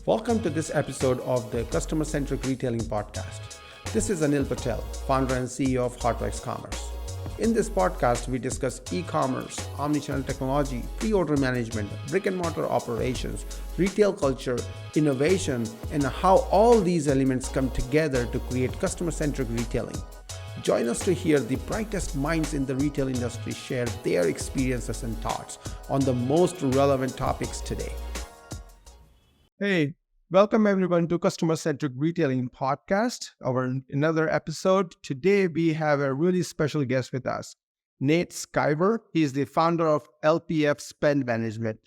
Welcome to this episode of the Customer-Centric Retailing Podcast. This is Anil Patel, founder and CEO of Hotwise Commerce. In this podcast, we discuss e-commerce, omnichannel technology, pre-order management, brick-and-mortar operations, retail culture, innovation, and how all these elements come together to create customer-centric retailing. Join us to hear the brightest minds in the retail industry share their experiences and thoughts on the most relevant topics today. Hey, welcome everyone to Customer-Centric Retailing Podcast, our another episode. Today we have a really special guest with us, Nate Skiver. He is the founder of LPF Spend Management.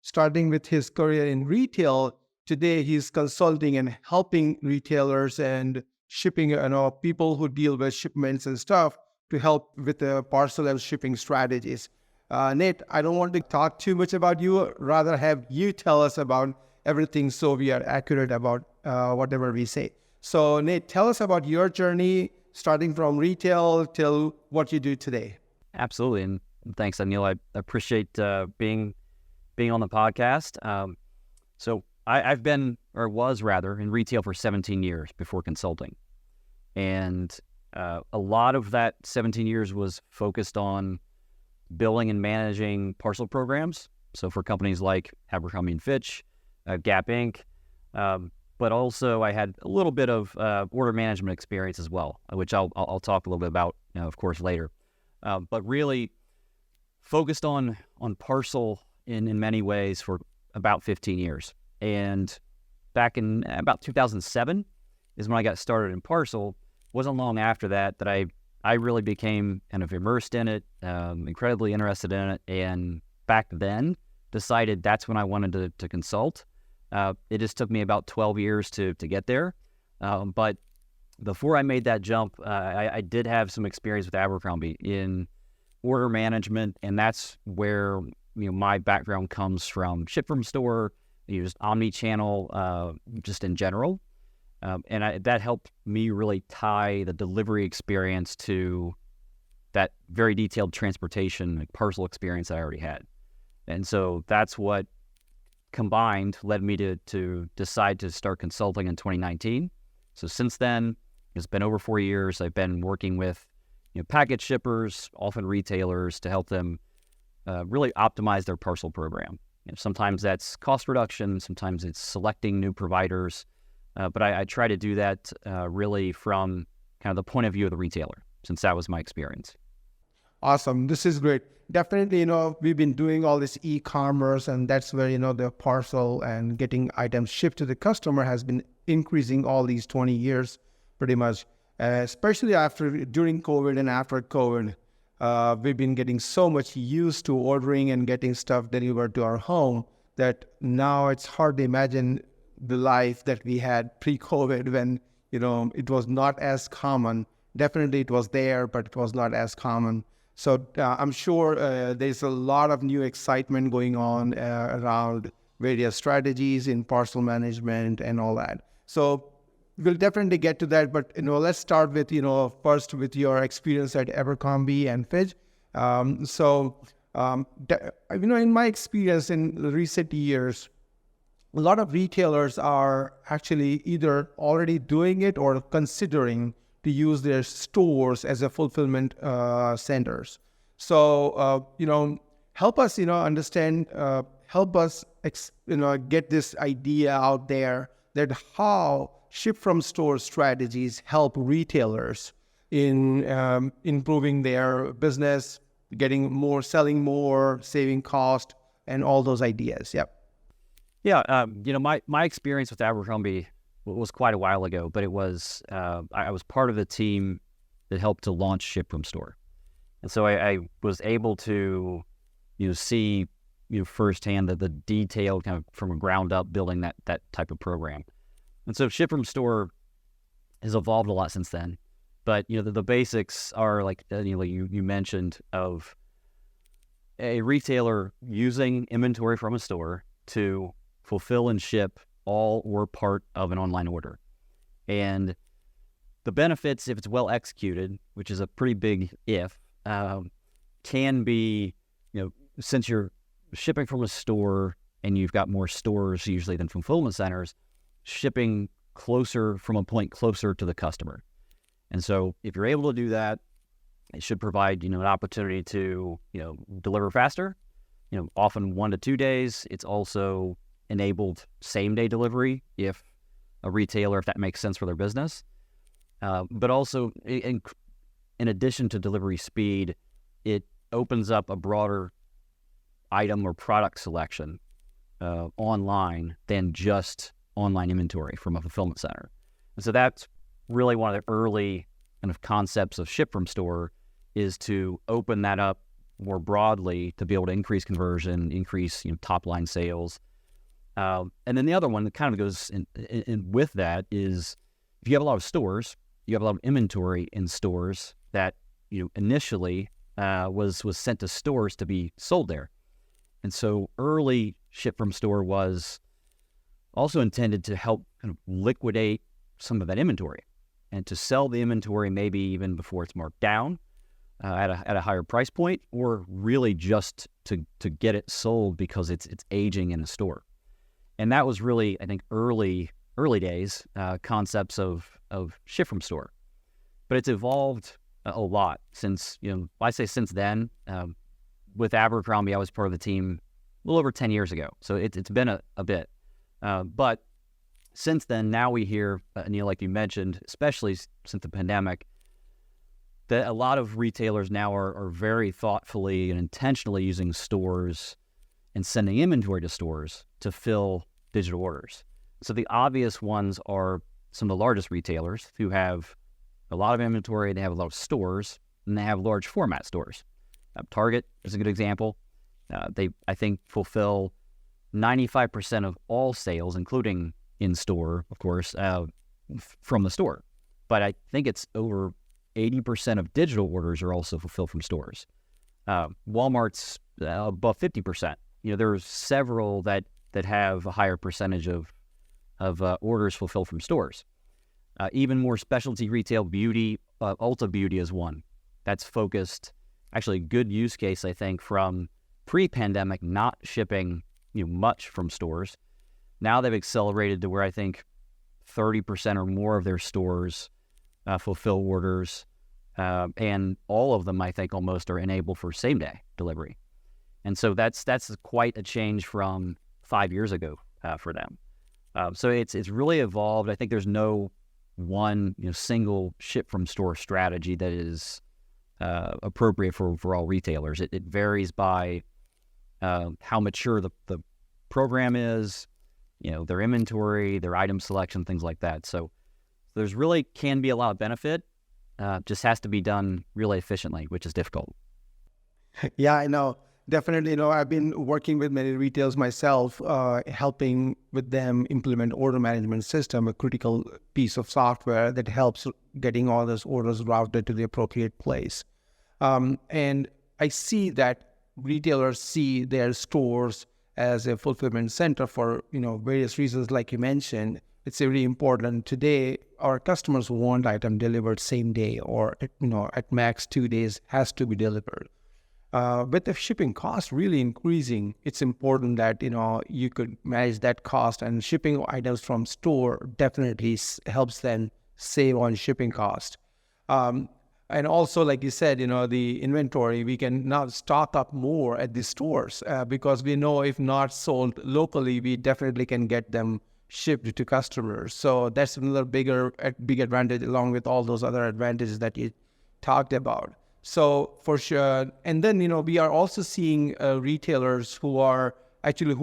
Starting with his career in retail, today he's consulting and helping retailers and shipping, people who deal with shipments and stuff to help with the parcel and shipping strategies. Nate, I don't want to talk too much about you, rather have you tell us about everything so we are accurate about whatever we say. So Nate, tell us about your journey, starting from retail till what you do today. Absolutely, and thanks, Anil. I appreciate being on the podcast. So I've been, or was rather, in retail for 17 years before consulting. And a lot of that 17 years was focused on building and managing parcel programs. So for companies like Abercrombie & Fitch, Gap Inc., but also I had a little bit of order management experience as well, which I'll talk a little bit about, of course, later. But really focused on parcel in many ways for about 15 years. And back in about 2007 is when I got started in parcel. Wasn't long after that I really became kind of immersed in it, incredibly interested in it, and back then decided that's when I wanted to consult. It just took me about 12 years to get there. But before I made that jump, I did have some experience with Abercrombie in order management, and that's where my background comes from. Ship from store, just omnichannel, just in general. And that helped me really tie the delivery experience to that very detailed transportation parcel experience that I already had. And so that's what combined led me to decide to start consulting in 2019. So since then, it's been over 4 years. I've been working with package shippers, often retailers, to help them really optimize their parcel program. Sometimes that's cost reduction, sometimes it's selecting new providers, but I try to do that really from kind of the point of view of the retailer, since that was my experience. Awesome. This is great. Definitely, we've been doing all this e-commerce, and that's where, the parcel and getting items shipped to the customer has been increasing all these 20 years, pretty much, especially during COVID and after COVID. We've been getting so much used to ordering and getting stuff delivered to our home that now it's hard to imagine the life that we had pre-COVID when, it was not as common. Definitely it was there, but it was not as common. So I'm sure there's a lot of new excitement going on around various strategies in parcel management and all that. So we'll definitely get to that, but let's start with first with your experience at Abercrombie & Fitch. In my experience in recent years, a lot of retailers are actually either already doing it or considering to use their stores as a fulfillment centers. So, help us, understand, help us, get this idea out there that how ship from store strategies help retailers in improving their business, getting more, selling more, saving cost, and all those ideas. Yep. Yeah. My experience with Abercrombie was quite a while ago, but it was, I was part of the team that helped to launch Ship From Store. And so I was able to, see, firsthand the detailed kind of from a ground up building that type of program. And so Ship From Store has evolved a lot since then. But, the basics are like you mentioned, of a retailer using inventory from a store to fulfill and ship all or part of an online order. And the benefits, if it's well executed, which is a pretty big if, can be, since you're shipping from a store and you've got more stores usually than fulfillment centers, shipping closer from a point closer to the customer. And so if you're able to do that, it should provide, an opportunity to, deliver faster, often 1 to 2 days. It's also enabled same day delivery if a retailer, if that makes sense for their business. But also in addition to delivery speed, it opens up a broader item or product selection online than just online inventory from a fulfillment center. And so that's really one of the early kind of concepts of ship from store, is to open that up more broadly to be able to increase conversion, increase top line sales. And then the other one that kind of goes in with that is, if you have a lot of stores, you have a lot of inventory in stores that initially was sent to stores to be sold there. And so early ship from store was also intended to help kind of liquidate some of that inventory and to sell the inventory maybe even before it's marked down at a higher price point, or really just to get it sold because it's aging in a store. And that was really, I think, early days concepts of ship from store. But it's evolved a lot since, I say since then. With Abercrombie, I was part of the team a little over 10 years ago. So it's been a bit. But since then, now we hear, Neil, like you mentioned, especially since the pandemic, that a lot of retailers now are very thoughtfully and intentionally using stores and sending inventory to stores to fill digital orders. So the obvious ones are some of the largest retailers who have a lot of inventory, they have a lot of stores, and they have large format stores. Target is a good example. They, I think, fulfill 95% of all sales, including in-store, of course, from the store. But I think it's over 80% of digital orders are also fulfilled from stores. Walmart's above 50%. There's several that have a higher percentage of orders fulfilled from stores. Even more specialty retail, beauty, Ulta Beauty is one that's focused. Actually, a good use case, I think, from pre-pandemic, not shipping much from stores. Now they've accelerated to where I think 30% or more of their stores fulfill orders, and all of them, I think, almost are enabled for same-day delivery. And so that's quite a change from 5 years ago for them. So it's really evolved. I think there's no one single ship from store strategy that is appropriate for all retailers. It varies by how mature the program is, their inventory, their item selection, things like that. So there's really can be a lot of benefit, just has to be done really efficiently, which is difficult. Yeah, I know. Definitely, I've been working with many retailers myself, helping with them implement order management system, a critical piece of software that helps getting all those orders routed to the appropriate place. And I see that retailers see their stores as a fulfillment center for, various reasons, like you mentioned. It's really important. Today, our customers want item delivered same day, or, at max 2 days has to be delivered. With the shipping cost really increasing, it's important that, you could manage that cost, and shipping items from store definitely helps them save on shipping cost. And also, like you said, the inventory, we can now stock up more at the stores because we know if not sold locally, we definitely can get them shipped to customers. So that's another big advantage, along with all those other advantages that you talked about. So for sure. And then, we are also seeing retailers who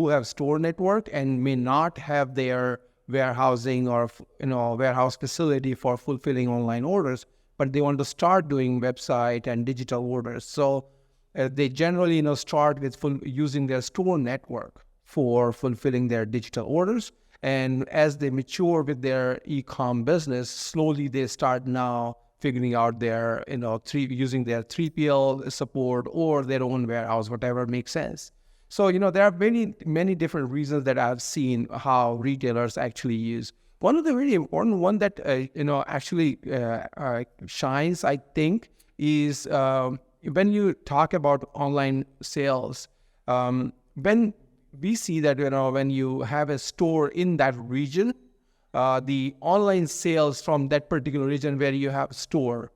have store network and may not have their warehousing or, warehouse facility for fulfilling online orders, but they want to start doing website and digital orders. So they generally, start with using their store network for fulfilling their digital orders. And as they mature with their e-com business, slowly they start now figuring out their, using their 3PL support or their own warehouse, whatever makes sense. So, there are many, many different reasons that I've seen how retailers actually use. One of the really important one that, actually shines, I think, is when you talk about online sales, when we see that, when you have a store in that region, the online sales from that particular region where you have a store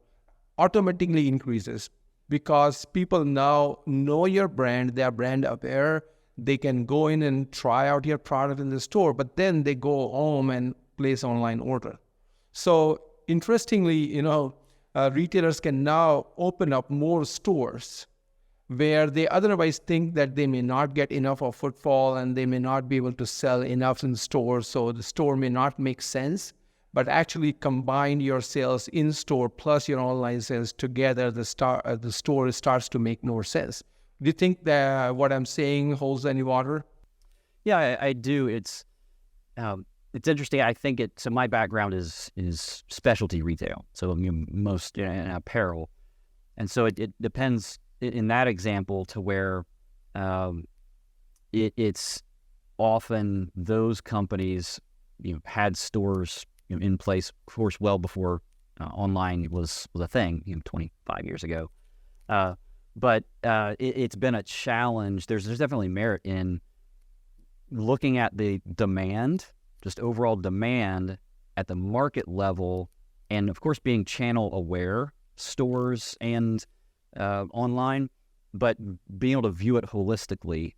automatically increases because people now know your brand, they are brand aware, they can go in and try out your product in the store, but then they go home and place online order. So interestingly, retailers can now open up more stores where they otherwise think that they may not get enough of footfall and they may not be able to sell enough in the store, so the store may not make sense. But actually combine your sales in store plus your online sales together, the store starts to make more sense. Do you think that what I'm saying holds any water? Yeah, I do. It's interesting. I think so my background is specialty retail, so most in apparel, and so it depends in that example to where it's often those companies had stores in place, of course, well before online was a thing, 25 years ago. But it's been a challenge. There's definitely merit in looking at the demand, just overall demand at the market level, and of course being channel aware, stores and online, but being able to view it holistically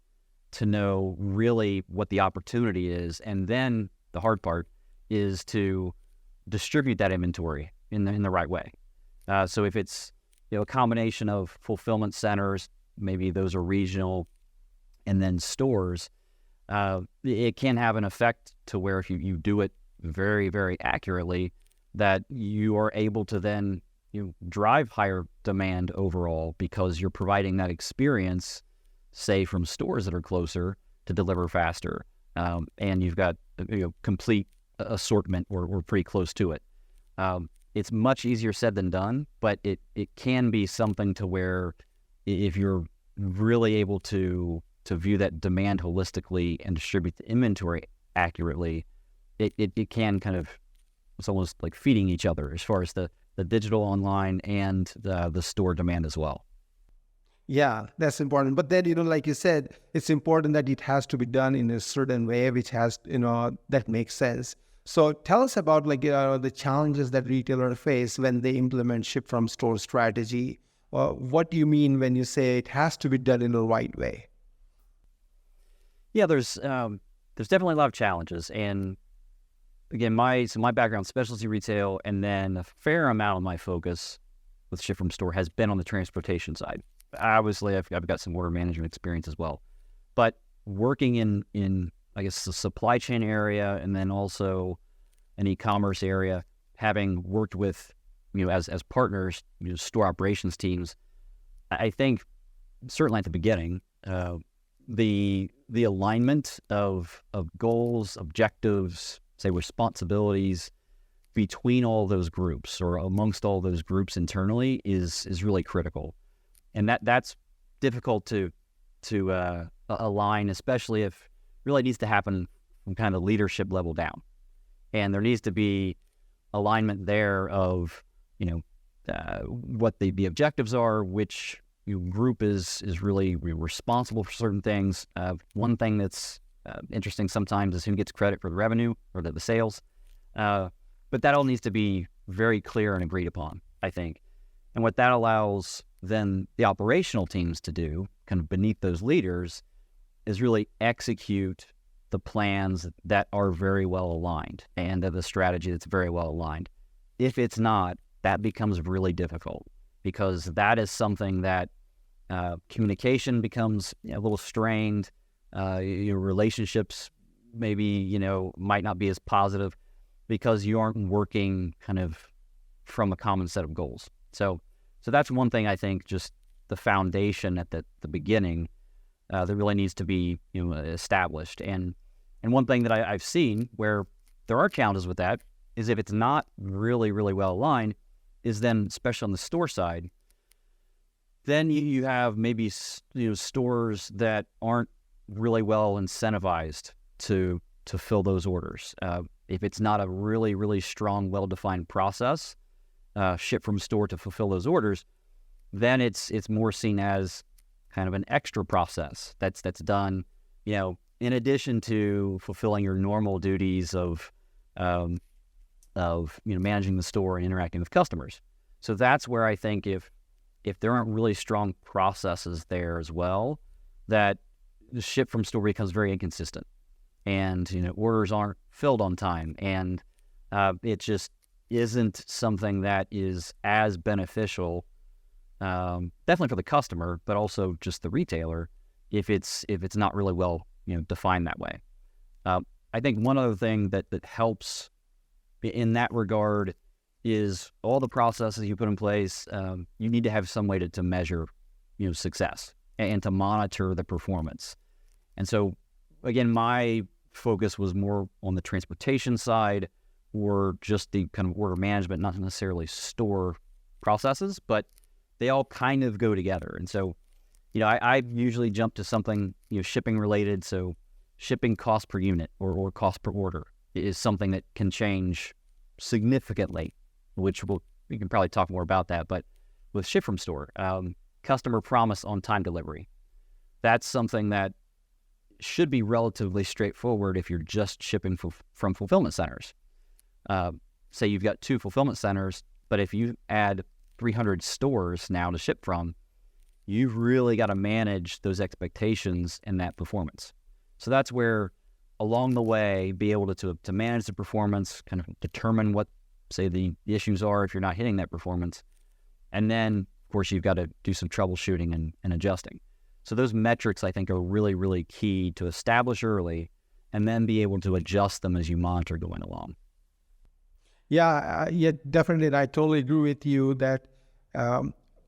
to know really what the opportunity is, and then the hard part is to distribute that inventory in the right way. So if it's a combination of fulfillment centers, maybe those are regional, and then stores, it can have an effect to where if you do it very, very accurately, that you are able to then drive higher demand overall because you're providing that experience, say from stores that are closer to deliver faster, and you've got complete assortment or pretty close to it. It's much easier said than done, but it can be something to where if you're really able to view that demand holistically and distribute the inventory accurately, it can kind of, it's almost like feeding each other as far as the digital online and the store demand as well. Yeah, that's important. But then, like you said, it's important that it has to be done in a certain way, which has, that makes sense. So tell us about the challenges that retailers face when they implement ship from store strategy. What do you mean when you say it has to be done in the right way? Yeah, there's definitely a lot of challenges, and again, my background specialty retail, and then a fair amount of my focus with ship from store has been on the transportation side. Obviously, I've got some order management experience as well, but working in I guess the supply chain area and then also an e-commerce area, having worked with as partners, store operations teams, I think certainly at the beginning, the alignment of goals, objectives, say responsibilities between all those groups or amongst all those groups internally is really critical, and that's difficult to align, especially if really needs to happen from kind of leadership level down, and there needs to be alignment there of what the objectives are, which group is really responsible for certain things. One thing that's interesting sometimes is who gets credit for the revenue or the sales, but that all needs to be very clear and agreed upon, I think. And what that allows then the operational teams to do, kind of beneath those leaders, is really execute the plans that are very well aligned and the strategy that's very well aligned. If it's not, that becomes really difficult because that is something that communication becomes a little strained. Your relationships maybe, might not be as positive because you aren't working kind of from a common set of goals. So that's one thing I think, just the foundation at the beginning that really needs to be established. And one thing that I've seen where there are challenges with that is if it's not really, really well aligned, is then, especially on the store side, then you have maybe stores that aren't really well incentivized to fill those orders. If it's not a really, really strong, well-defined process, ship from store to fulfill those orders, then it's more seen as kind of an extra process that's done, in addition to fulfilling your normal duties of of managing the store and interacting with customers. So that's where I think if there aren't really strong processes there as well, that the ship from store becomes very inconsistent, and orders aren't filled on time, and it just isn't something that is as beneficial, definitely for the customer, but also just the retailer, if it's not really well defined that way. I think one other thing that helps in that regard is all the processes you put in place. You need to have some way to measure success and to monitor the performance. And so again, my focus was more on the transportation side, or just the kind of order management, not necessarily store processes, but they all kind of go together. And so I usually jump to something shipping related. So shipping cost per unit or cost per order is something that can change significantly, which we can probably talk more about that. But with ship from store, customer promise on time delivery, that's something that should be relatively straightforward if you're just shipping from fulfillment centers. Say you've got 2 fulfillment centers, but if you add 300 stores now to ship from, you've really got to manage those expectations and that performance. So that's where, along the way, be able to manage the performance, kind of determine what, say, the issues are if you're not hitting that performance. And then, of course, you've got to do some troubleshooting and adjusting. So those metrics, I think, are really, really key to establish early, and then be able to adjust them as you monitor going along. Yeah, definitely. And I totally agree with you that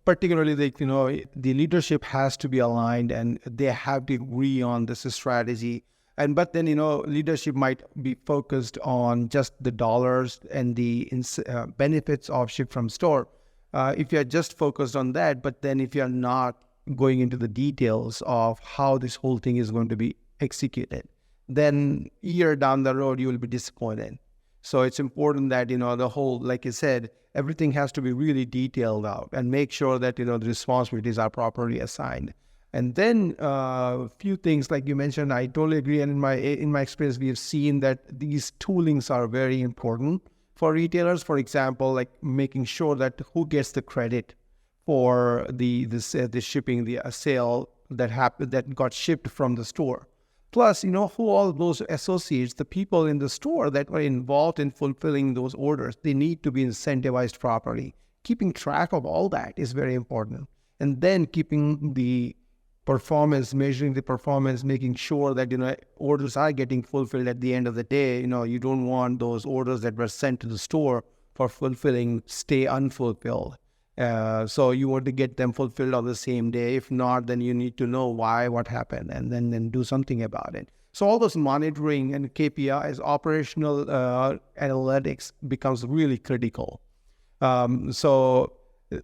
particularly the leadership has to be aligned, and they have to agree on this strategy. But then leadership might be focused on just the dollars and the benefits of ship from store. If you're just focused on that, but then if you're not going into the details of how this whole thing is going to be executed, then year down the road you will be disappointed. So it's important that the whole, like you said, everything has to be really detailed out, and make sure that the responsibilities are properly assigned. And then a few things like you mentioned, I totally agree. And in my experience, we have seen that these toolings are very important for retailers. For example, like making sure that who gets the credit for the shipping, the sale that got shipped from the store. Plus, who all those associates, the people in the store that were involved in fulfilling those orders, they need to be incentivized properly. Keeping track of all that is very important. And then keeping the performance, measuring the performance, making sure that, orders are getting fulfilled at the end of the day. You don't want those orders that were sent to the store for fulfilling stay unfulfilled. So you want to get them fulfilled on the same day. If not, then you need to know why, what happened, and then do something about it. So all those monitoring and KPIs, operational analytics becomes really critical. So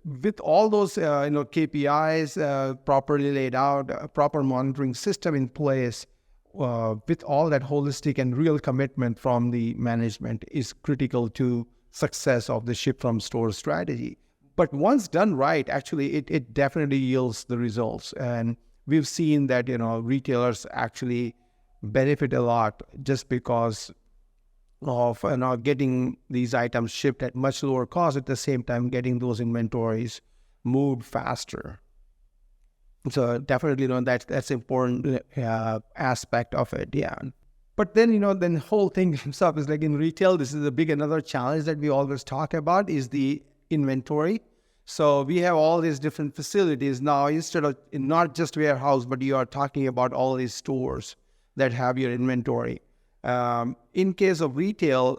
with all those KPIs properly laid out, a proper monitoring system in place, with all that holistic and real commitment from the management is critical to success of the ship from store strategy. But once done right, actually, it definitely yields the results. And we've seen that, retailers actually benefit a lot just because of getting these items shipped at much lower cost, at the same time getting those inventories moved faster. So definitely, that's important aspect of it, yeah. But then, then the whole thing itself is like in retail, this is another challenge that we always talk about is the inventory. So we have all these different facilities now, instead of not just warehouse, but you are talking about all these stores that have your inventory. In case of retail,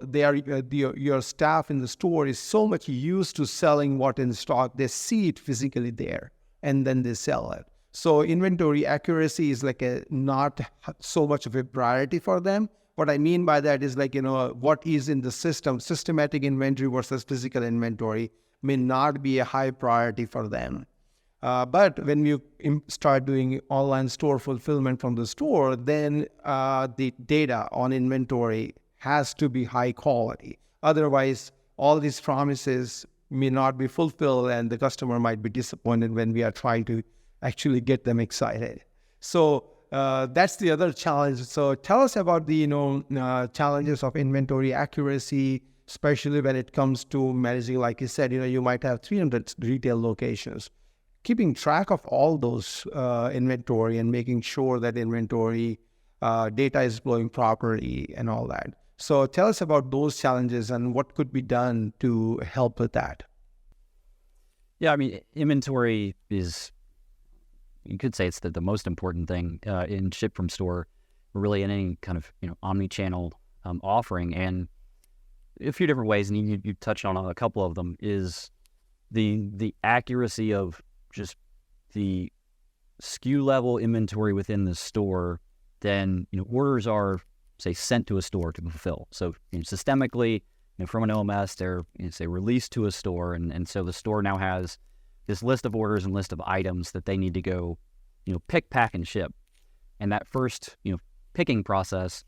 your staff in the store is so much used to selling what in stock, they see it physically there, and then they sell it. So inventory accuracy is like not so much of a priority for them. What I mean by that is like, what is in the system, systematic inventory versus physical inventory may not be a high priority for them. But when you start doing online store fulfillment from the store, then the data on inventory has to be high quality. Otherwise, all these promises may not be fulfilled, and the customer might be disappointed when we are trying to actually get them excited. So that's the other challenge. So tell us about the challenges of inventory accuracy, especially when it comes to managing, like you said, you might have 300 retail locations. Keeping track of all those inventory and making sure that inventory data is flowing properly and all that. So tell us about those challenges and what could be done to help with that. Yeah, I mean, inventory is, you could say it's the most important thing in ship from store, or really in any kind of omnichannel offering. And a few different ways, and you touched on a couple of them, is the accuracy of just the SKU level inventory within the store. Then orders are, say, sent to a store to fulfill. So systemically, from an OMS, they're say released to a store, and so the store now has this list of orders and list of items that they need to go pick, pack, and ship. And that first picking process,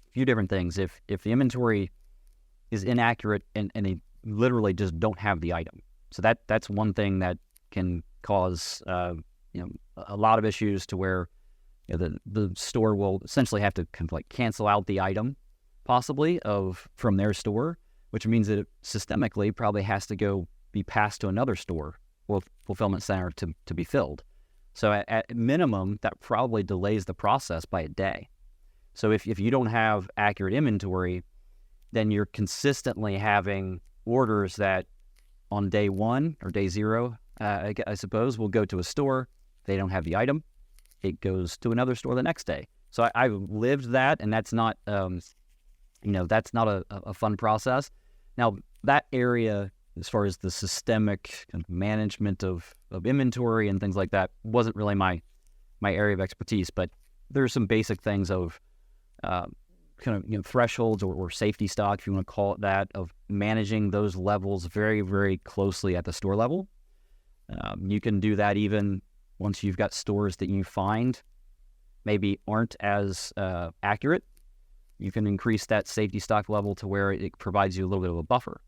a few different things. If the inventory is inaccurate and they literally just don't have the item, so that's one thing that can cause a lot of issues, to where the store will essentially have to kind of like cancel out the item possibly from their store, which means that it systemically probably has to go be passed to another store or fulfillment center to be filled. So at minimum, that probably delays the process by a day. So if you don't have accurate inventory, then you're consistently having orders that on day one or day zero, I suppose, will go to a store. They don't have the item. It goes to another store the next day. So I've lived that, and that's not, that's not a fun process. Now, that area, as far as the systemic kind of management of inventory and things like that, wasn't really my area of expertise. But there's some basic things of thresholds or safety stock, if you want to call it that, of managing those levels very, very closely at the store level. You can do that even once you've got stores that you find maybe aren't as accurate. You can increase that safety stock level to where it provides you a little bit of a buffer.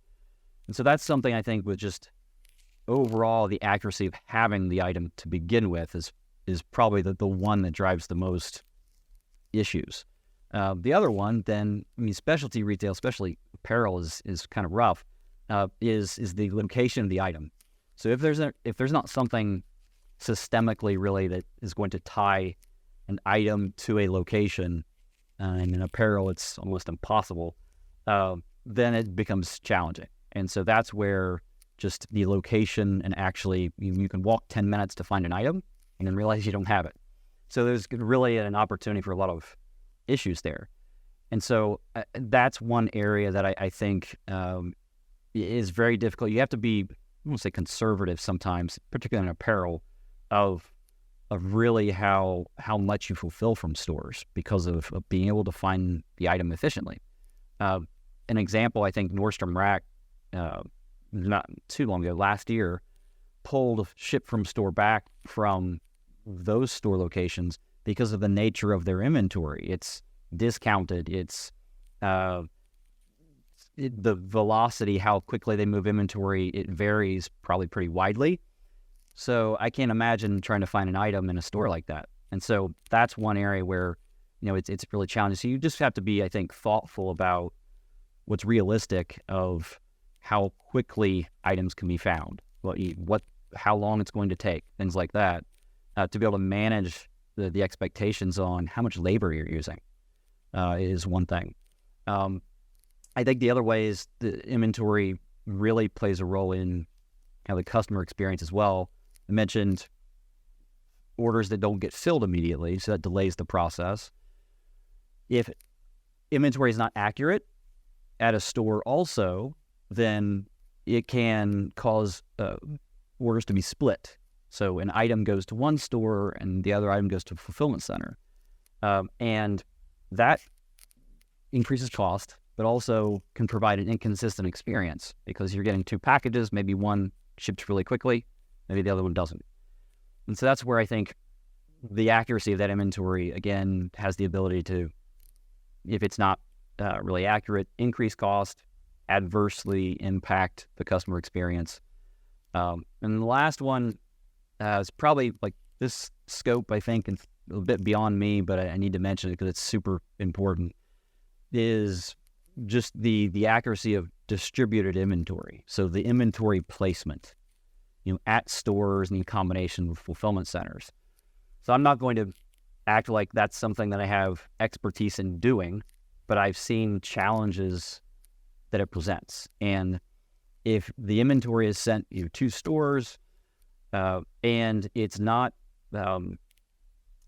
And so that's something I think with just overall the accuracy of having the item to begin with is probably the one that drives the most issues. The other one, then, I mean, specialty retail, especially apparel, is kind of rough. Is the location of the item. So if there's not something systemically really that is going to tie an item to a location, and in apparel it's almost impossible, then it becomes challenging. And so that's where just the location, and actually you can walk 10 minutes to find an item and then realize you don't have it. So there's really an opportunity for a lot of issues there. And so that's one area that I think is very difficult. You have to be, I won't say conservative sometimes, particularly in apparel, of really how much you fulfill from stores because of being able to find the item efficiently. An example, I think Nordstrom Rack, not too long ago, last year, pulled ship from store back from those store locations because of the nature of their inventory. It's discounted. It's the velocity, how quickly they move inventory, it varies probably pretty widely. So I can't imagine trying to find an item in a store like that. And so that's one area where, it's really challenging. So you just have to be, I think, thoughtful about what's realistic of how quickly items can be found, how long it's going to take, things like that, to be able to manage the expectations on how much labor you're using is one thing. I think the other way is the inventory really plays a role in kind of the customer experience as well. I mentioned orders that don't get filled immediately, so that delays the process. If inventory is not accurate at a store also, then it can cause orders to be split. So an item goes to one store and the other item goes to a fulfillment center. And that increases cost, but also can provide an inconsistent experience because you're getting two packages, maybe one ships really quickly, maybe the other one doesn't. And so that's where I think the accuracy of that inventory, again, has the ability to, if it's not really accurate, increase cost, adversely impact the customer experience. And the last one is probably like this scope, I think, a bit beyond me, but I need to mention it because it's super important, is just the accuracy of distributed inventory. So the inventory placement, at stores and in combination with fulfillment centers. So I'm not going to act like that's something that I have expertise in doing, but I've seen challenges that it presents. And if the inventory is sent to stores and it's not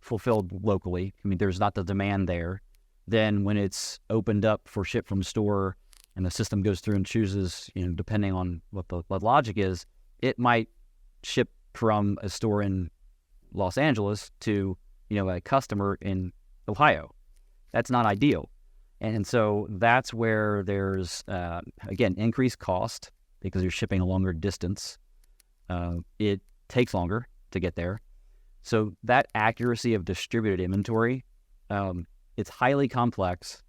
fulfilled locally, there's not the demand there, then when it's opened up for ship from store and the system goes through and chooses, depending on what the logic is, it might ship from a store in Los Angeles to, a customer in Ohio. That's not ideal. And so that's where there's, again, increased cost because you're shipping a longer distance. It takes longer to get there. So that accuracy of distributed inventory, it's highly complex,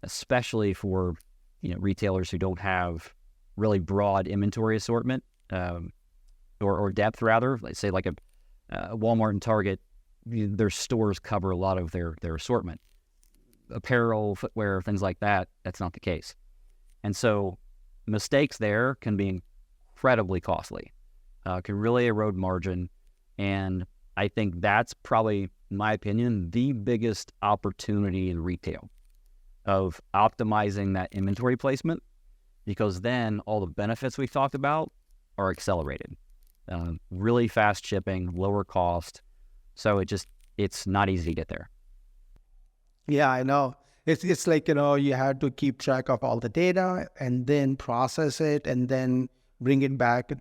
especially for, retailers who don't have really broad inventory assortment, or depth rather. Let's say like a Walmart and Target, their stores cover a lot of their assortment. Apparel, footwear, things like that, that's not the case. And so mistakes there can be incredibly costly, can really erode margin. And I think that's probably, in my opinion, the biggest opportunity in retail of optimizing that inventory placement, because then all the benefits we've talked about are accelerated. Really fast shipping, lower cost. So it's not easy to get there. Yeah, I know. It's like, you have to keep track of all the data and then process it and then bring it back,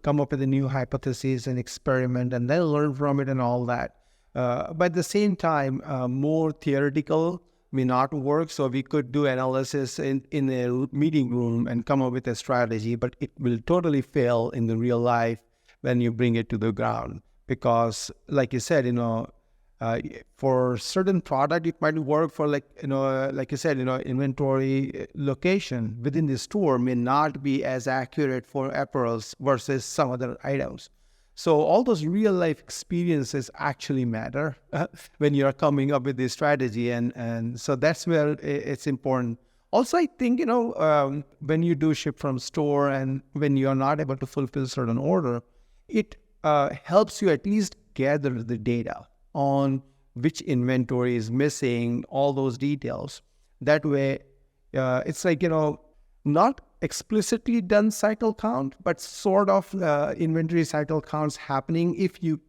come up with a new hypothesis and experiment and then learn from it and all that. But at the same time, more theoretical may not work. So we could do analysis in a meeting room and come up with a strategy, but it will totally fail in the real life when you bring it to the ground. Because like you said, for certain product, it might work for like you said, inventory location within the store may not be as accurate for apparels versus some other items. So all those real life experiences actually matter when you're coming up with this strategy. And so that's where it's important. Also, I think, when you do ship from store and when you're not able to fulfill certain order, it helps you at least gather the data on which inventory is missing, all those details. That way, it's like, not explicitly done cycle count, but sort of inventory cycle counts happening if you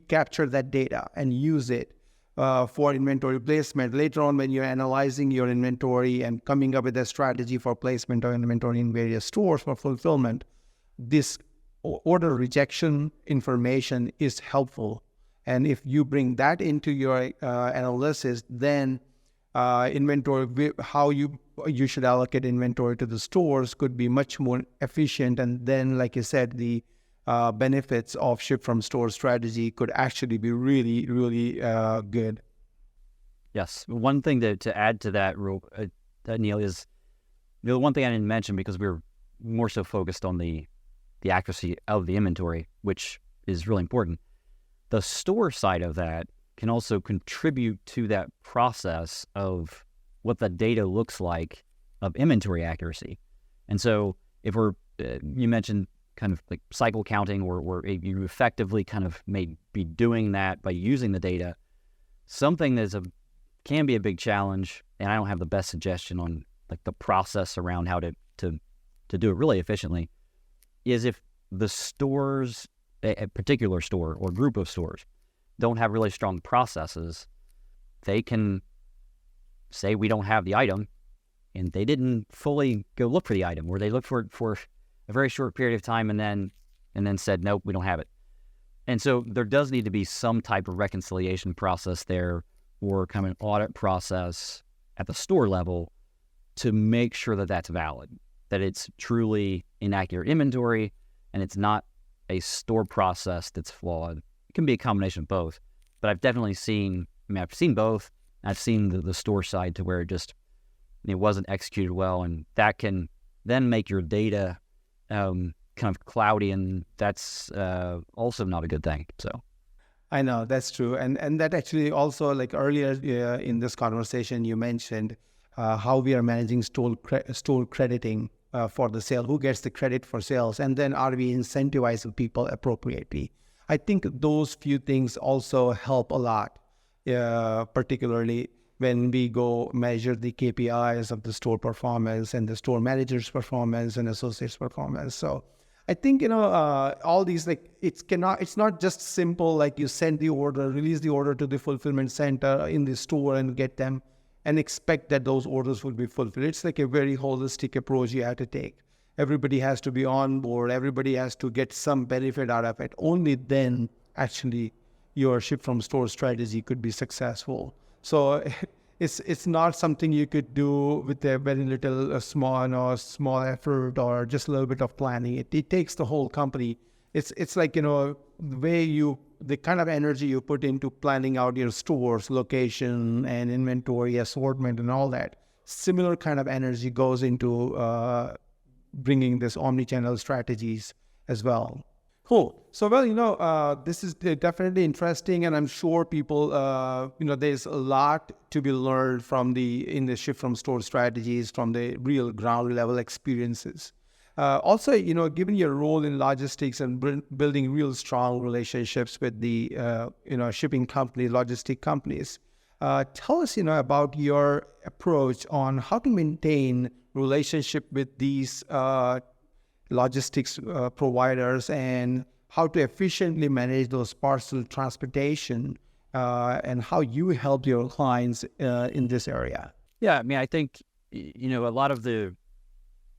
capture that data and use it for inventory placement. Later on, when you're analyzing your inventory and coming up with a strategy for placement of inventory in various stores for fulfillment, this order rejection information is helpful. And if you bring that into your analysis, then inventory, how you should allocate inventory to the stores could be much more efficient. And then, like you said, the benefits of ship from store strategy could actually be really, really good. Yes. One thing to add to that, Neil, is the one thing I didn't mention because we were more so focused on the accuracy of the inventory, which is really important. The store side of that can also contribute to that process of what the data looks like of inventory accuracy. And so if you mentioned kind of like cycle counting or you effectively kind of may be doing that by using the data, something that can be a big challenge, and I don't have the best suggestion on like the process around how to do it really efficiently, is if the stores, a particular store or group of stores, don't have really strong processes, they can say we don't have the item, and they didn't fully go look for the item, or they looked for it for a very short period of time and then said, nope, we don't have it. And so there does need to be some type of reconciliation process there, or kind of an audit process at the store level to make sure that that's valid, that it's truly inaccurate inventory and it's not a store process that's flawed. It can be a combination of both, but I've definitely seen both. I've seen the store side to where it wasn't executed well, and that can then make your data kind of cloudy, and that's also not a good thing. So, I know that's true, and that actually also, like earlier in this conversation, you mentioned how we are managing store crediting for the sale. Who gets the credit for sales, and then are we incentivizing people appropriately? I think those few things also help a lot, particularly when we go measure the KPIs of the store performance and the store manager's performance and associates performance. So I think, all these, like, it's not just simple, like you send the order, release the order to the fulfillment center in the store and get them and expect that those orders will be fulfilled. It's like a very holistic approach you have to take. Everybody has to be on board. Everybody has to get some benefit out of it. Only then actually your ship from store strategy could be successful. So it's not something you could do with a very little small effort or just a little bit of planning. It takes the whole company. It's like, the kind of energy you put into planning out your stores, location and inventory, assortment and all that. Similar kind of energy goes into bringing this omnichannel strategies as well. Cool. So, well, this is definitely interesting, and I'm sure people, there's a lot to be learned in the shift from store strategies, from the real ground level experiences. Also, given your role in logistics and building real strong relationships with the, shipping companies, logistic companies, tell us, about your approach on how to maintain relationship with these logistics providers and how to efficiently manage those parcel transportation and how you help your clients in this area. Yeah, I mean, I think, a lot of your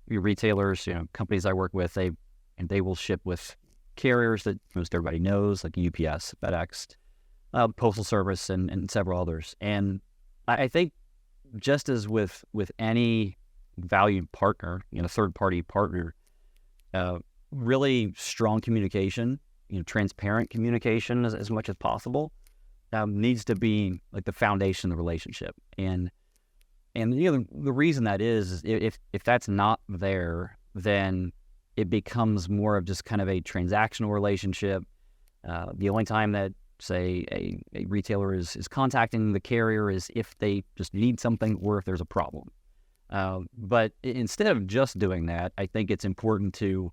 retailers, companies I work with, they will ship with carriers that most everybody knows, like UPS, FedEx, Postal Service, and several others. And I think just as with any valued partner, third-party partner, really strong communication, transparent communication as much as possible needs to be like the foundation of the relationship. And the reason that is if that's not there, then it becomes more of just kind of a transactional relationship. The only time that, say, a retailer is contacting the carrier is if they just need something or if there's a problem. But instead of just doing that, I think it's important to,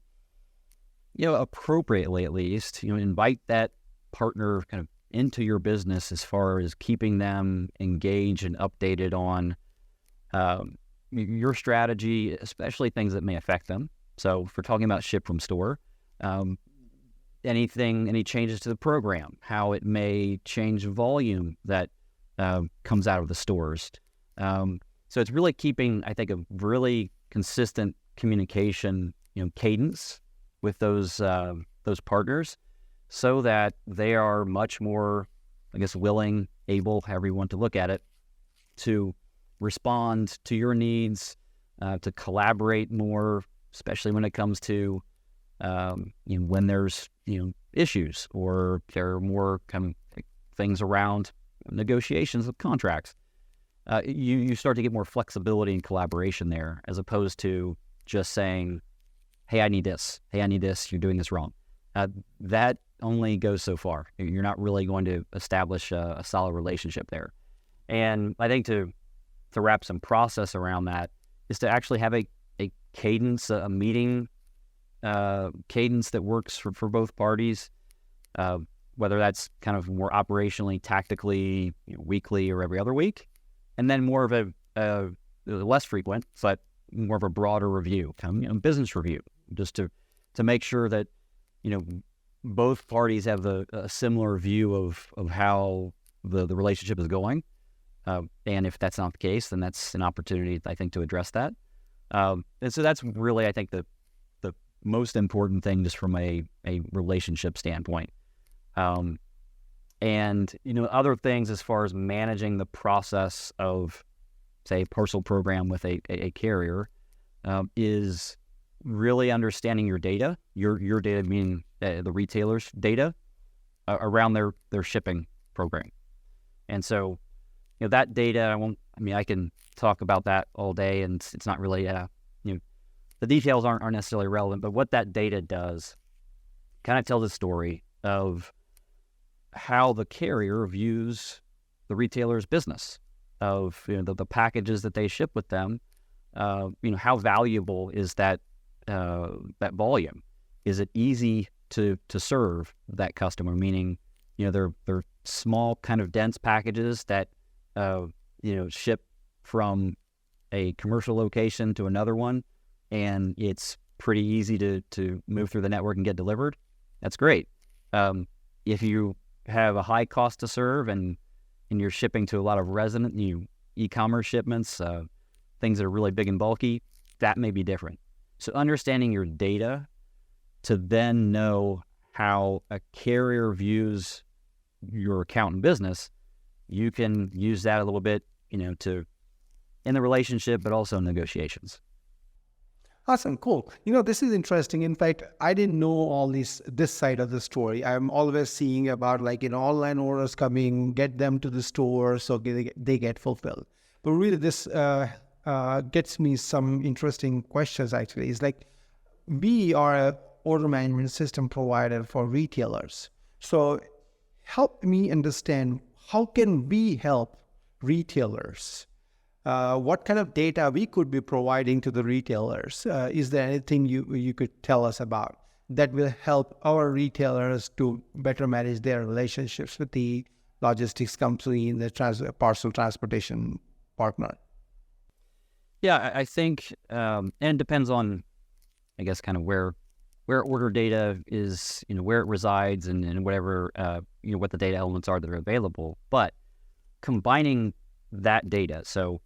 appropriately at least, invite that partner kind of into your business as far as keeping them engaged and updated on your strategy, especially things that may affect them. So if we're talking about ship from store, any changes to the program, how it may change volume that comes out of the stores. So it's really keeping, I think, a really consistent communication, cadence with those partners, so that they are much more, I guess, willing, able, however you want to look at it, to respond to your needs, to collaborate more, especially when it comes to when there's issues or there are more kind of things around negotiations of contracts. You start to get more flexibility and collaboration there, as opposed to just saying, hey, I need this. Hey, I need this. You're doing this wrong. That only goes so far. You're not really going to establish a solid relationship there. And I think to wrap some process around that is to actually have a cadence, a meeting cadence that works for both parties, whether that's kind of more operationally, tactically, weekly or every other week. And then more of a less frequent, but more of a broader review, kind of, business review, just to make sure that, both parties have a similar view of how the relationship is going. And if that's not the case, then that's an opportunity, I think, to address that. And so that's really, I think, the most important thing just from a relationship standpoint. And, other things as far as managing the process of, say, parcel program with a carrier is really understanding your data, your data meaning the retailer's data around their shipping program. And so, that data, I can talk about that all day, and it's not really, the details aren't necessarily relevant, but what that data does kind of tells a story of how the carrier views the retailer's business of the packages that they ship with them. How valuable is that volume? Is it easy to serve that customer? Meaning, they're small kind of dense packages that ship from a commercial location to another one, and it's pretty easy to move through the network and get delivered. That's great. If you have a high cost to serve and you're shipping to a lot of resident e-commerce shipments, things that are really big and bulky, that may be different. So understanding your data to then know how a carrier views your account and business, you can use that a little bit, to in the relationship, but also in negotiations. Awesome, cool. This is interesting. In fact, I didn't know all this side of the story. I'm always seeing about online orders coming, get them to the store so they get fulfilled. But really, this gets me some interesting questions. Actually, it's like we are a order management system provider for retailers. So help me understand, how can we help retailers? What kind of data we could be providing to the retailers? Is there anything you could tell us about that will help our retailers to better manage their relationships with the logistics company and the parcel transportation partner? Yeah, I think, and it depends on, I guess, kind of where order data is, where it resides, and whatever, what the data elements are that are available. But combining that data, so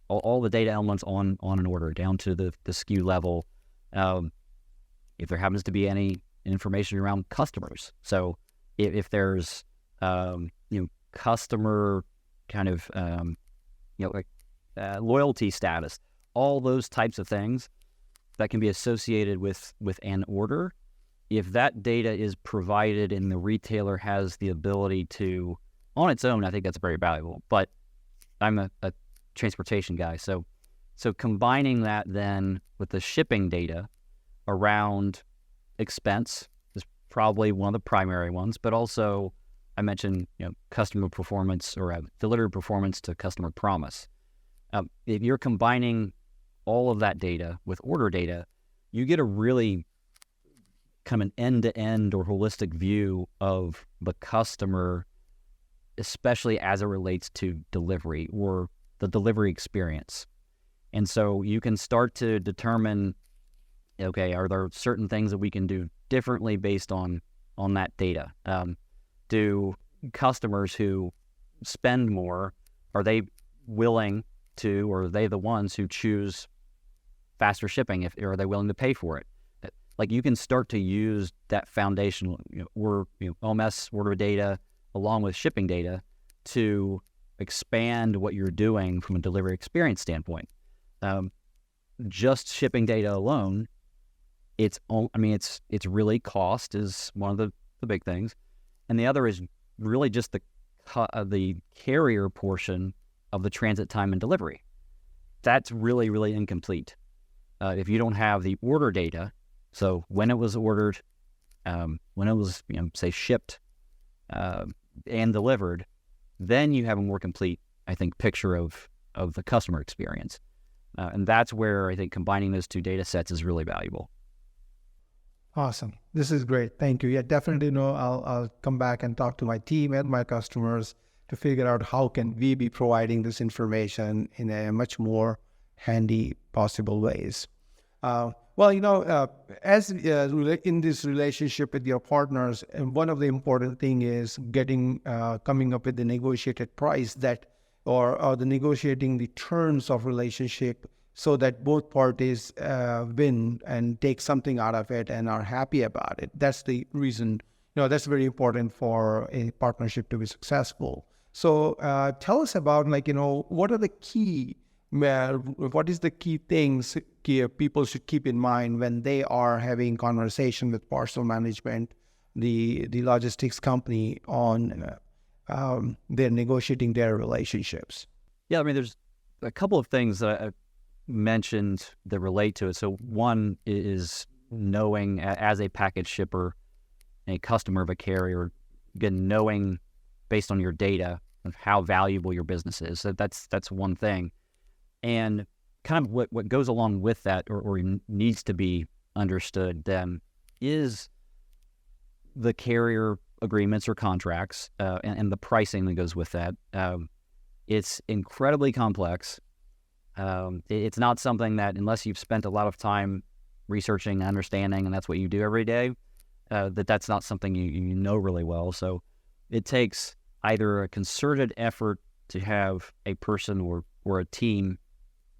all the data elements on an order down to the SKU level, if there happens to be any information around customers. So if there's, customer kind of, loyalty status, all those types of things that can be associated with an order. If that data is provided and the retailer has the ability to, on its own, I think that's very valuable. But I'm a transportation guy, so combining that then with the shipping data around expense is probably one of the primary ones. But also, I mentioned customer performance or delivery performance to customer promise. If you're combining all of that data with order data, you get a really kind of an end-to-end or holistic view of the customer, especially as it relates to delivery or the delivery experience. And so you can start to determine, okay, are there certain things that we can do differently based on that data? Do customers who spend more, are they willing to, or are they the ones who choose faster shipping? Or are they willing to pay for it? Like, you can start to use that foundational OMS order data along with shipping data to expand what you're doing from a delivery experience standpoint. Just shipping data alone, it's really cost is one of the big things, and the other is really just the carrier portion of the transit time and delivery. That's really, really incomplete. If you don't have the order data, so when it was ordered, when it was, say, shipped and delivered, then you have a more complete, I think, picture of the customer experience. And that's where I think combining those two data sets is really valuable. Awesome. This is great. Thank you. Yeah, definitely. I'll come back and talk to my team and my customers to figure out how can we be providing this information in a much more handy possible ways. As in this relationship with your partners, and one of the important thing is coming up with the negotiated price or the negotiating the terms of relationship so that both parties win and take something out of it and are happy about it. That's the reason, that's very important for a partnership to be successful. So tell us about what is the key things people should keep in mind when they are having conversation with parcel management, the logistics company, on they're negotiating their relationships? Yeah, there's a couple of things that I mentioned that relate to it. So one is knowing, as a package shipper, a customer of a carrier, again, knowing based on your data of how valuable your business is. So that's one thing. And kind of what goes along with that or needs to be understood then is the carrier agreements or contracts and the pricing that goes with that. It's incredibly complex. It's not something that, unless you've spent a lot of time researching and understanding, and that's what you do every day, that's not something you know really well. So it takes either a concerted effort to have a person or a team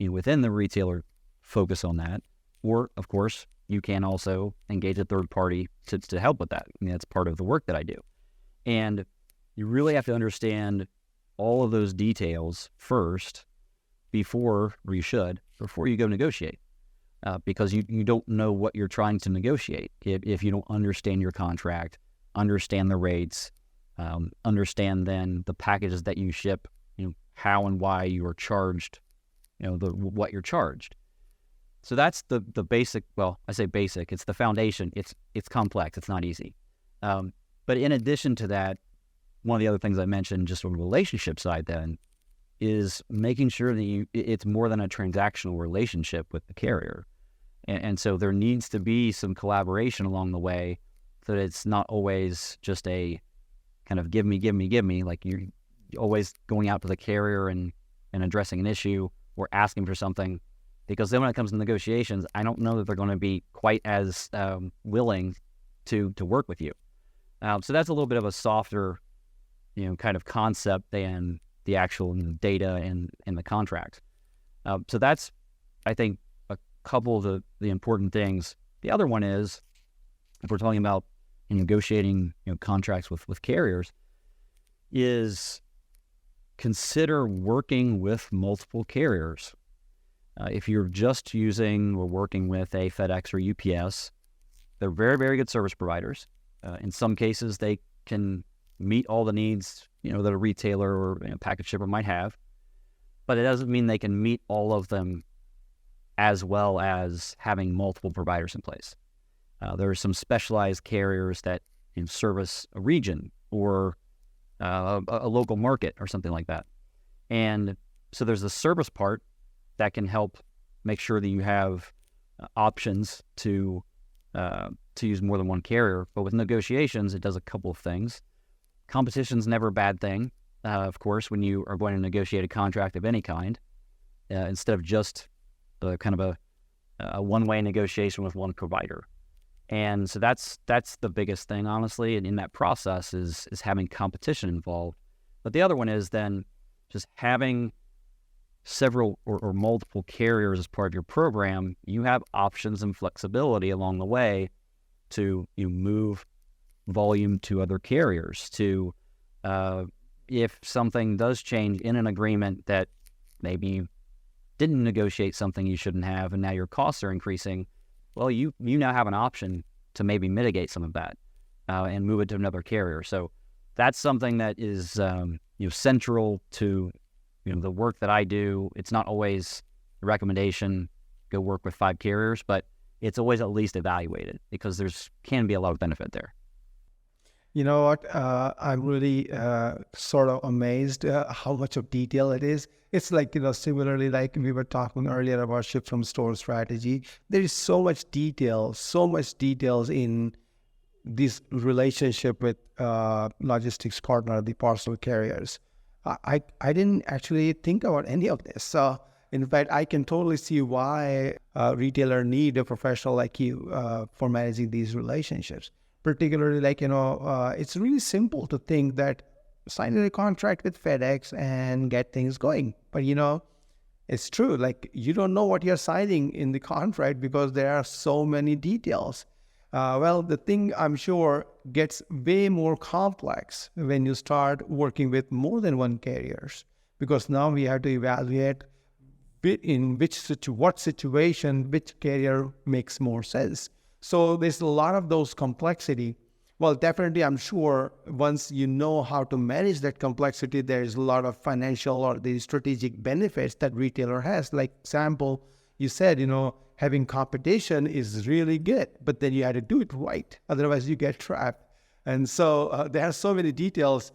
within the retailer focus on that, or of course you can also engage a third party to help with that. I mean, that's part of the work that I do. And you really have to understand all of those details first before you go negotiate, because you don't know what you're trying to negotiate if you don't understand your contract, understand the rates, understand then the packages that you ship, how and why you are charged, what you're charged. So that's the basic. Well, I say basic. It's the foundation. It's complex. It's not easy. But in addition to that, one of the other things I mentioned, just on the relationship side, then, is making sure that it's more than a transactional relationship with the carrier, and so there needs to be some collaboration along the way, so that it's not always just a kind of give me, like you're always going out to the carrier and addressing an issue or asking for something. Because then when it comes to negotiations, I don't know that they're going to be quite as willing to work with you. So that's a little bit of a softer, kind of concept than the actual data and the contracts. So that's, I think, a couple of the important things. The other one is, if we're talking about negotiating contracts with carriers, is consider working with multiple carriers. If you're just using or working with a FedEx or UPS, they're very, very good service providers. In some cases, they can meet all the needs, that a retailer or package shipper might have, but it doesn't mean they can meet all of them as well as having multiple providers in place. There are some specialized carriers that service a region or a local market or something like that. And so there's the service part that can help make sure that you have options to use more than one carrier. But with negotiations, it does a couple of things. Competition's never a bad thing, of course, when you are going to negotiate a contract of any kind, instead of just the kind of a one-way negotiation with one provider. And so that's the biggest thing, honestly, and in that process is having competition involved. But the other one is then just having several or multiple carriers as part of your program. You have options and flexibility along the way to move volume to other carriers, to if something does change in an agreement that maybe you didn't negotiate something you shouldn't have and now your costs are increasing, well, you now have an option to maybe mitigate some of that and move it to another carrier. So that's something that is central to the work that I do. It's not always a recommendation, go work with 5 carriers, but it's always at least evaluated, because can be a lot of benefit there. You know what? I'm really sort of amazed how much of detail it is. It's like, similarly, like we were talking earlier about ship from store strategy. There is so much details in this relationship with logistics partner, the parcel carriers. I didn't actually think about any of this. So in fact, I can totally see why a retailer need a professional like you for managing these relationships. Particularly, it's really simple to think that sign a contract with FedEx and get things going. But, it's true. Like, you don't know what you're signing in the contract because there are so many details. Well, the thing, I'm sure, gets way more complex when you start working with more than one carriers, because now we have to evaluate in what situation, which carrier makes more sense. So there's a lot of those complexity. Well, definitely, I'm sure once you know how to manage that complexity, there's a lot of financial or the strategic benefits that retailer has. Like example, you said, having competition is really good, but then you have to do it right. Otherwise, you get trapped. And so there are so many details.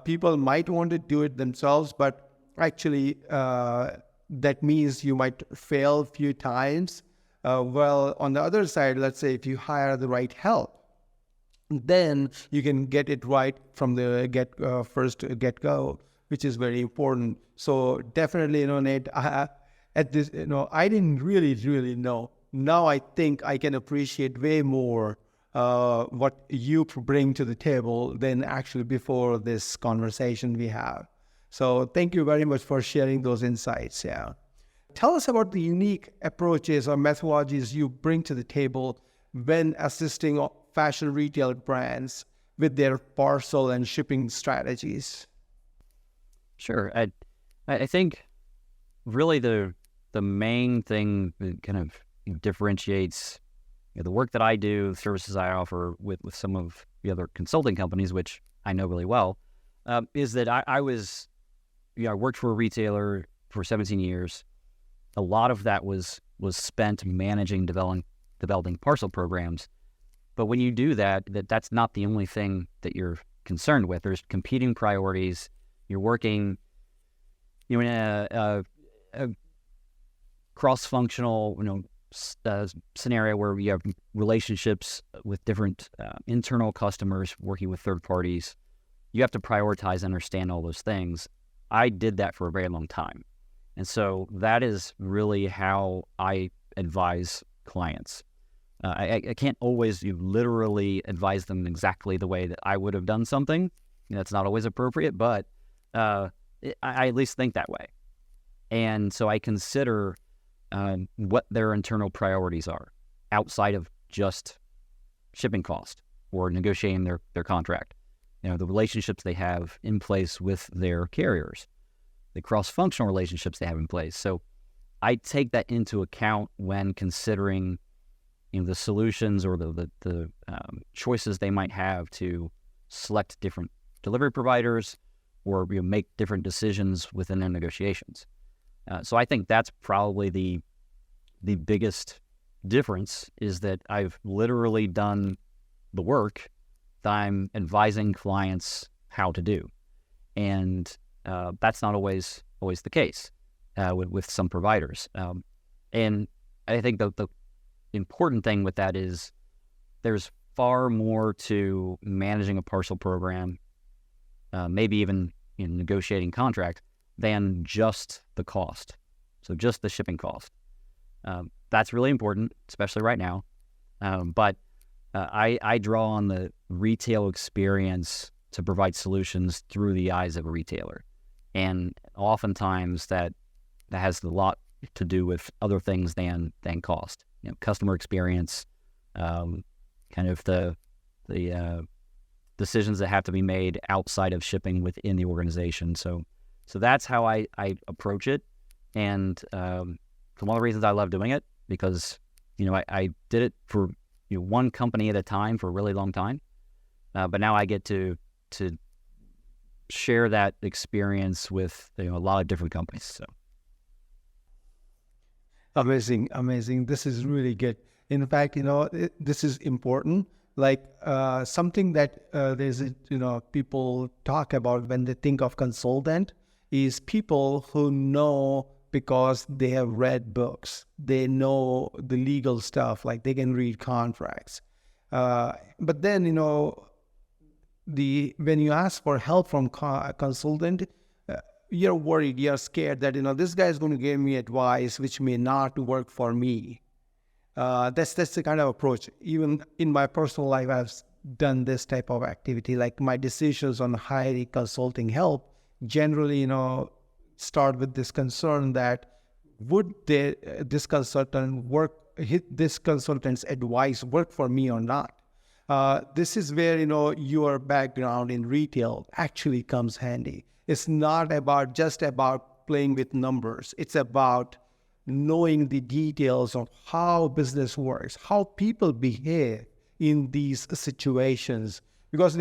People might want to do it themselves, but actually that means you might fail a few times. Well, on the other side, let's say if you hire the right help, then you can get it right from the get-go, which is very important. So definitely, Nate, at this, I didn't really know. Now I think I can appreciate way more what you bring to the table than actually before this conversation we have. So thank you very much for sharing those insights. Yeah. Tell us about the unique approaches or methodologies you bring to the table when assisting fashion retail brands with their parcel and shipping strategies. Sure. I think really the main thing that kind of differentiates the work that I do, the services I offer with some of the other consulting companies, which I know really well, is that I worked for a retailer for 17 years. A lot of that was spent managing, developing parcel programs. But when you do that's not the only thing that you're concerned with. There's competing priorities. You're working, in a cross-functional, scenario where you have relationships with different internal customers, working with third parties. You have to prioritize and understand all those things. I did that for a very long time. And so that is really how I advise clients. I can't always literally advise them exactly the way that I would have done something. That's not always appropriate, but I at least think that way. And so I consider what their internal priorities are outside of just shipping cost or negotiating their contract. The relationships they have in place with their carriers, the cross-functional relationships they have in place. So I take that into account when considering the solutions or the choices they might have to select different delivery providers or make different decisions within their negotiations. So I think that's probably the biggest difference, is that I've literally done the work that I'm advising clients how to do. And that's not always the case with some providers. And I think the important thing with that is there's far more to managing a parcel program, maybe even negotiating contract, than just the cost. So just the shipping cost. That's really important, especially right now. But I draw on the retail experience to provide solutions through the eyes of a retailer. And oftentimes that has a lot to do with other things than cost. Customer experience, kind of the decisions that have to be made outside of shipping within the organization. So that's how I approach it. And one of the reasons I love doing it, because I did it for one company at a time for a really long time, but now I get to share that experience with a lot of different companies. So amazing. This is really good. In fact, this is important. Like something that there's people talk about when they think of consultant is people who know because they have read books. They know the legal stuff, like they can read contracts. But then, when you ask for help from a consultant, you're worried, you're scared that, this guy is going to give me advice which may not work for me. That's the kind of approach. Even in my personal life, I've done this type of activity. Like my decisions on hiring consulting help generally, start with this concern that would this consultant's advice work for me or not? This is where, your background in retail actually comes handy. It's not just about playing with numbers. It's about knowing the details of how business works, how people behave in these situations. Because,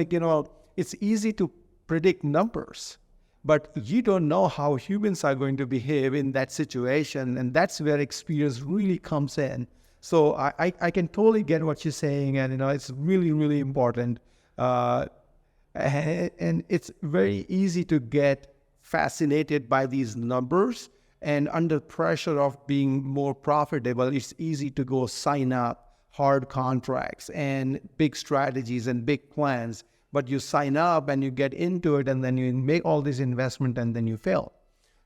it's easy to predict numbers, but you don't know how humans are going to behave in that situation. And that's where experience really comes in. So I can totally get what you're saying. And, it's really, really important And it's very easy to get fascinated by these numbers, and under pressure of being more profitable, it's easy to go sign up hard contracts and big strategies and big plans. But you sign up and you get into it, and then you make all this investment and then you fail.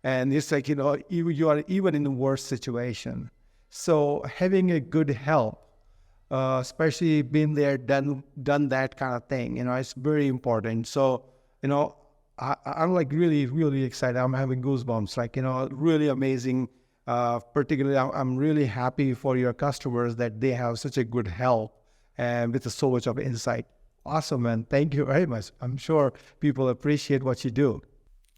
And it's like, you are even in a worse situation. So having a good help, especially been there, done that kind of thing, it's very important. So, I'm like really, really excited. I'm having goosebumps, like, really amazing. Particularly, I'm really happy for your customers that they have such a good help and with so much of insight. Awesome, man. Thank you very much. I'm sure people appreciate what you do.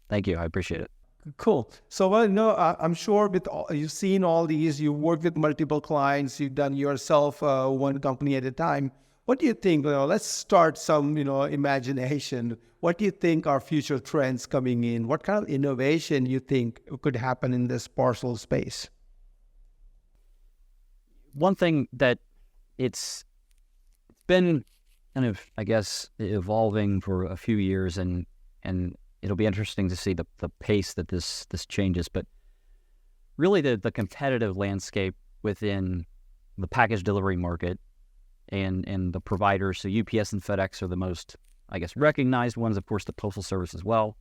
Thank you. I appreciate it. Cool. So, I'm sure you've seen all these, you work with multiple clients, you've done yourself one company at a time. What do you think? Let's start some, imagination. What do you think are future trends coming in? What kind of innovation you think could happen in this parcel space? One thing that it's been kind of, I guess, evolving for a few years, and it'll be interesting to see the pace that this changes. But really, the competitive landscape within the package delivery market and the providers, so UPS and FedEx are the most, I guess, recognized ones. Of course, the Postal Service as well.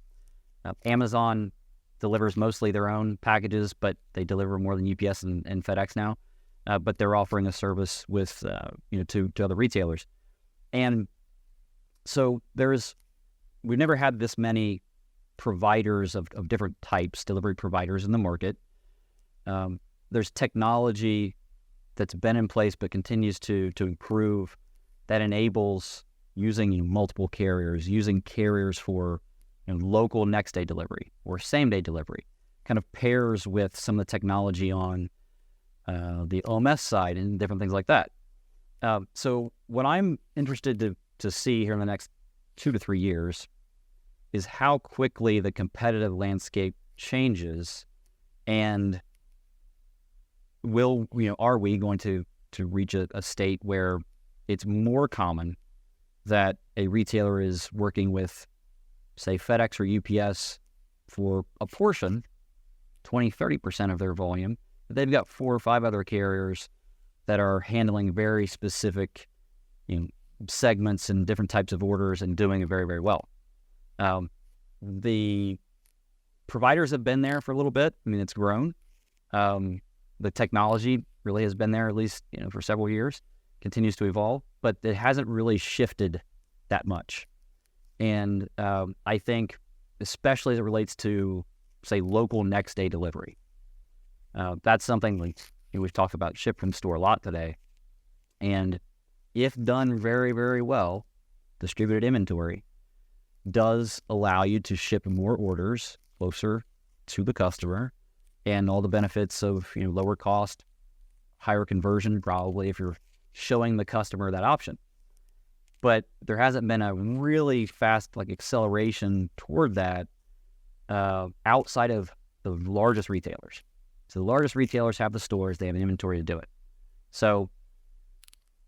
Amazon delivers mostly their own packages, but they deliver more than UPS and FedEx now. But they're offering a service with, to other retailers. And so we've never had this many providers of different types, delivery providers in the market. There's technology that's been in place but continues to improve, that enables using multiple carriers, using carriers for local next day delivery or same day delivery, kind of pairs with some of the technology on the OMS side and different things like that. So what I'm interested to see here in the next 2 to 3 years is how quickly the competitive landscape changes, and are we going to reach a state where it's more common that a retailer is working with, say, FedEx or UPS for a portion, 20, 30% of their volume, but they've got 4 or 5 other carriers that are handling very specific segments and different types of orders and doing it very, very well. The providers have been there for a little bit. I mean, it's grown. The technology really has been there at least for several years, continues to evolve, but it hasn't really shifted that much. And I think, especially as it relates to, say, local next day delivery, that's something like we've talked about ship from store a lot today. And if done very, very well, distributed inventory does allow you to ship more orders closer to the customer, and all the benefits of lower cost, higher conversion, probably, if you're showing the customer that option. But there hasn't been a really fast acceleration toward that outside of the largest retailers. So the largest retailers have the stores, they have an inventory to do it. So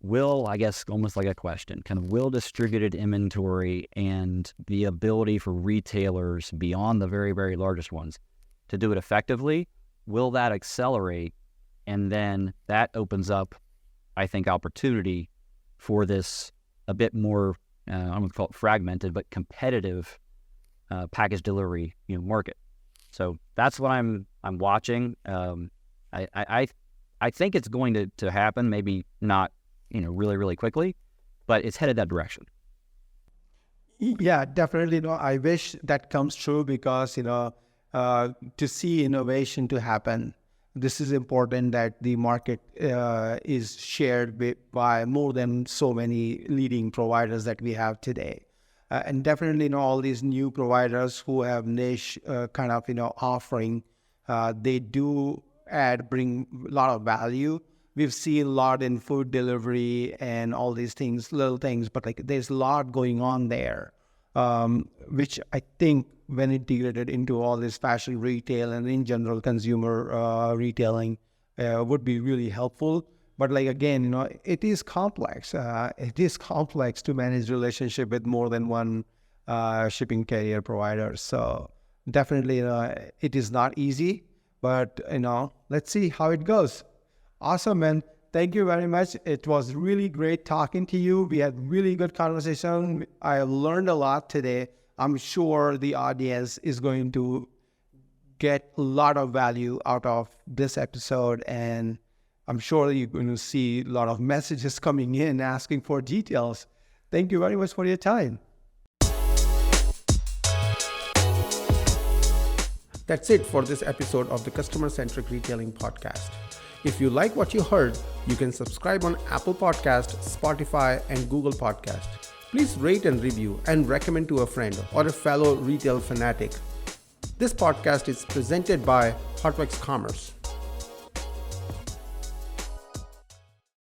I guess almost like a question, will distributed inventory and the ability for retailers beyond the very, very largest ones to do it effectively, will that accelerate? And then that opens up, I think, opportunity for this a bit more, I'm going to call it fragmented, but competitive package delivery market. So that's what I'm watching. I think it's going to happen, maybe not really, really quickly, but it's headed that direction. Yeah, definitely. I wish that comes true because, to see innovation to happen, this is important that the market is shared by more than so many leading providers that we have today. And definitely, all these new providers who have niche offering, they do bring a lot of value. We've seen a lot in food delivery and all these things, little things, but there's a lot going on there, which I think when integrated into all this fashion retail and in general consumer retailing would be really helpful. But like, again, it is complex. It is complex to manage relationship with more than one shipping carrier provider. So definitely, it is not easy, but, let's see how it goes. Awesome, man. Thank you very much. It was really great talking to you. We had really good conversation. I learned a lot today. I'm sure the audience is going to get a lot of value out of this episode, and I'm sure you're going to see a lot of messages coming in asking for details. Thank you very much for your time. That's it for this episode of the Customer-Centric Retailing Podcast. If you like what you heard, you can subscribe on Apple Podcast, Spotify, and Google Podcast. Please rate and review and recommend to a friend or a fellow retail fanatic. This podcast is presented by Hotworks Commerce.